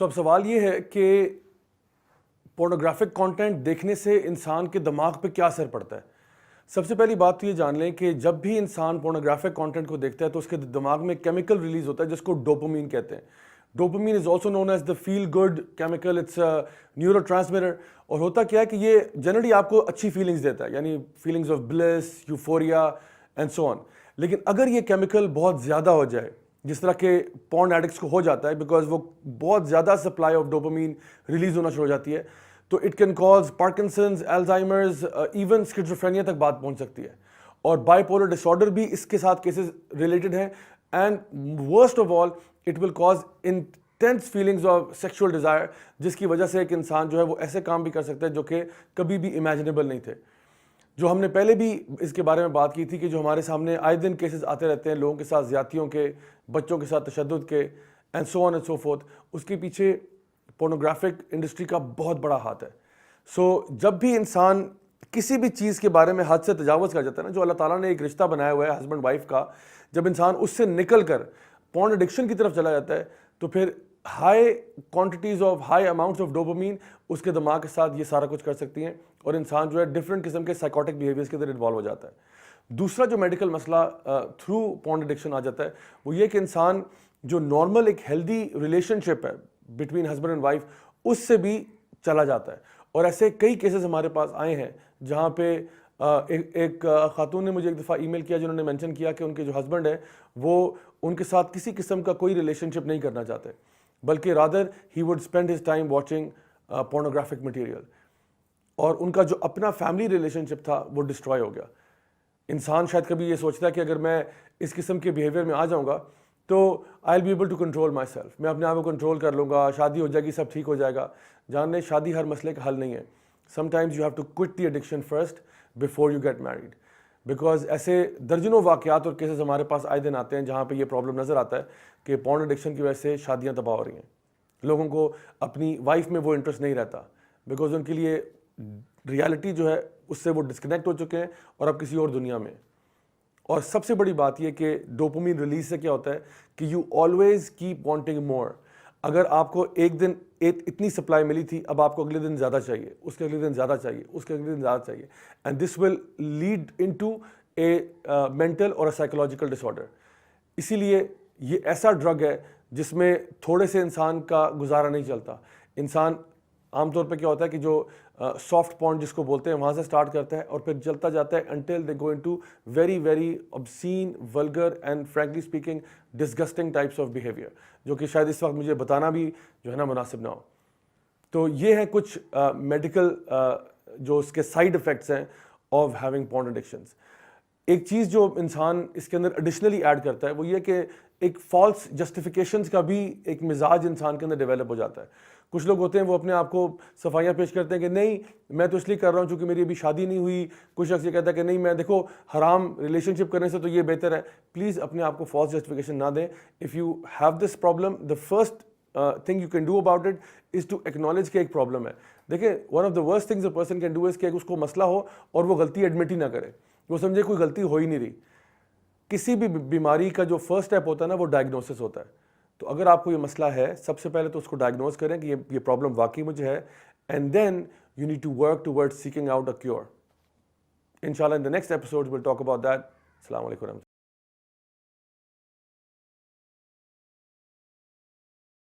اب سوال یہ ہے کہ پورنوگرافک کانٹینٹ دیکھنے سے انسان کے دماغ پہ کیا اثر پڑتا ہے. سب سے پہلی بات تو یہ جان لیں کہ جب بھی انسان پورنوگرافک کانٹینٹ کو دیکھتا ہے تو اس کے دماغ میں کیمیکل ریلیز ہوتا ہے جس کو ڈوپامین کہتے ہیں. Dopamine is also known as the feel good chemical. It's neurotransmitter. اور ہوتا کیا ہے کہ یہ جنرلی آپ کو اچھی فیلنگز دیتا ہے, یعنی feelings of bliss, euphoria and so on. لیکن اگر یہ کیمیکل بہت زیادہ ہو جائے, جس طرح کہ پورن ایڈکٹس کو ہو جاتا ہے, بیکاز وہ بہت زیادہ سپلائی آف ڈوپامین ریلیز ہونا شروع ہو جاتی ہے, تو it can cause Parkinson's, Alzheimer's, even schizophrenia تک بات پہنچ سکتی ہے. اور بائی پولر ڈس آرڈر بھی اس کے ساتھ کیسز ریلیٹڈ ہیں. And worst of all it will cause intense feelings of sexual Dzire, جس کی وجہ سے ایک انسان جو ہے وہ ایسے کام بھی کر سکتا ہے جو کہ کبھی بھی امیجنیبل نہیں تھے. جو ہم نے پہلے بھی اس کے بارے میں بات کی تھی کہ جو ہمارے سامنے آئے دن کیسز آتے رہتے ہیں لوگوں کے ساتھ زیادتیوں کے, بچوں کے ساتھ تشدد کے, and so on and so forth, اس کے پیچھے پورنوگرافک انڈسٹری کا بہت بڑا ہاتھ ہے. جب بھی انسان کسی بھی چیز کے بارے میں حد سے تجاوز کر جاتا ہے نا, جو اللہ تعالیٰ نے ایک رشتہ بنایا ہوا ہے ہسبینڈ وائف کا, جب انسان اس سے نکل کر پورن ایڈکشن کی طرف چلا جاتا ہے تو پھر high quantities of high amounts of dopamine اس کے دماغ کے ساتھ یہ سارا کچھ کر سکتی ہیں, اور انسان جو ہے ڈفرینٹ قسم کے سائیکوٹک بیہیویئرس کے اندر انوالو ہو جاتا ہے. دوسرا جو میڈیکل مسئلہ تھرو پورن ایڈکشن آ جاتا ہے وہ یہ کہ انسان جو نارمل ایک ہیلدی ریلیشن شپ ہے بٹوین ہسبینڈ اینڈ وائف, اس سے بھی چلا جاتا ہے. اور ایسے کئی کیسز ہمارے پاس آئے ہیں جہاں پہ ایک خاتون نے مجھے ایک دفعہ ای میل کیا جنہوں نے مینشن کیا کہ ان کے جو ہسبینڈ ہے وہ ان کے ساتھ کسی قسم کا کوئی ریلیشن شپ نہیں کرنا چاہتے, بلکہ rather he would spend his time watching pornographic material, اور ان کا جو اپنا فیملی ریلیشن شپ تھا وہ ڈسٹروائے ہو گیا. انسان شاید کبھی یہ سوچتا ہے کہ اگر میں اس قسم کے بیہیویئر میں آ جاؤں گا تو I will be able to control myself, میں اپنے آپ کو کنٹرول کر لوں گا, شادی ہو جائے گی, سب ٹھیک ہو جائے گا. جان لیں شادی ہر مسئلے کا حل نہیں ہے. Sometimes you have to quit the addiction first before you get married, because ایسے درجنوں واقعات اور کیسز ہمارے پاس آئے دن آتے ہیں جہاں پہ یہ پرابلم نظر آتا ہے کہ پورن ایڈکشن کی وجہ سے شادیاں تباہ ہو رہی ہیں. لوگوں کو اپنی وائف میں وہ انٹرسٹ نہیں رہتا, بیکاز ان کے لیے ریالٹی جو ہے اس سے وہ ڈسکنیکٹ ہو چکے ہیں اور اب کسی اور دنیا میں. اور سب سے بڑی بات یہ کہ ڈوپامین ریلیز سے کیا ہوتا ہے کہ یو آلویز کیپ وانٹنگ مور. اگر آپ کو ایک دن اتنی سپلائی ملی تھی, اب آپ کو اگلے دن زیادہ چاہیے, اس کے اگلے دن زیادہ چاہیے, اس کے اگلے دن زیادہ چاہیے, and this will lead into a mental اور سائیکولوجیکل ڈس آرڈر. اسی لیے یہ ایسا ڈرگ ہے جس میں تھوڑے سے انسان کا گزارا نہیں چلتا. انسان عام طور پہ کیا ہوتا ہے کہ جو سافٹ پورن جس کو بولتے ہیں وہاں سے سٹارٹ کرتا ہے اور پھر چلتا جاتا ہے until they go into very very obscene, vulgar and frankly speaking disgusting types of behavior, جو کہ شاید اس وقت مجھے بتانا بھی جو ہے نا مناسب نہ ہو. تو یہ ہے کچھ میڈیکل جو اس کے سائڈ افیکٹس ہیں آف ہیونگ پورن ایڈکشنز. ایک چیز جو انسان اس کے اندر ایڈیشنلی ایڈ کرتا ہے وہ یہ کہ ایک فالس جسٹیفیکیشنز کا بھی ایک مزاج انسان کے اندر ڈیولپ ہو جاتا ہے. کچھ لوگ ہوتے ہیں وہ اپنے آپ کو صفائیاں پیش کرتے ہیں کہ نہیں میں تو اس لیے کر رہا ہوں چونکہ میری ابھی شادی نہیں ہوئی. کچھ شخص یہ کہتا ہے کہ نہیں میں دیکھو حرام ریلیشن شپ کرنے سے تو یہ بہتر ہے. پلیز اپنے آپ کو فالس جسٹیفیکیشن نہ دیں. If you have this problem, the first thing you can do about it is to acknowledge کہ ایک پرابلم ہے. دیکھیں one of the worst things a person can do is کہ اس کو مسئلہ ہو اور وہ غلطی ایڈمٹ ہی نہ کرے, وہ سمجھے کوئی غلطی ہو ہی نہیں رہی. کسی بھی بیماری کا جو فرسٹ اسٹیپ ہوتا ہے نا وہ ڈائگنوسس ہوتا ہے. تو اگر آپ کو یہ مسئلہ ہے سب سے پہلے تو اس کو ڈائگنوز کریں کہ یہ پرابلم واقعی مجھے ہے, and then you need to work toward seeking out a cure. انشاءاللہ in the next episode will talk about that. السلام علیکم.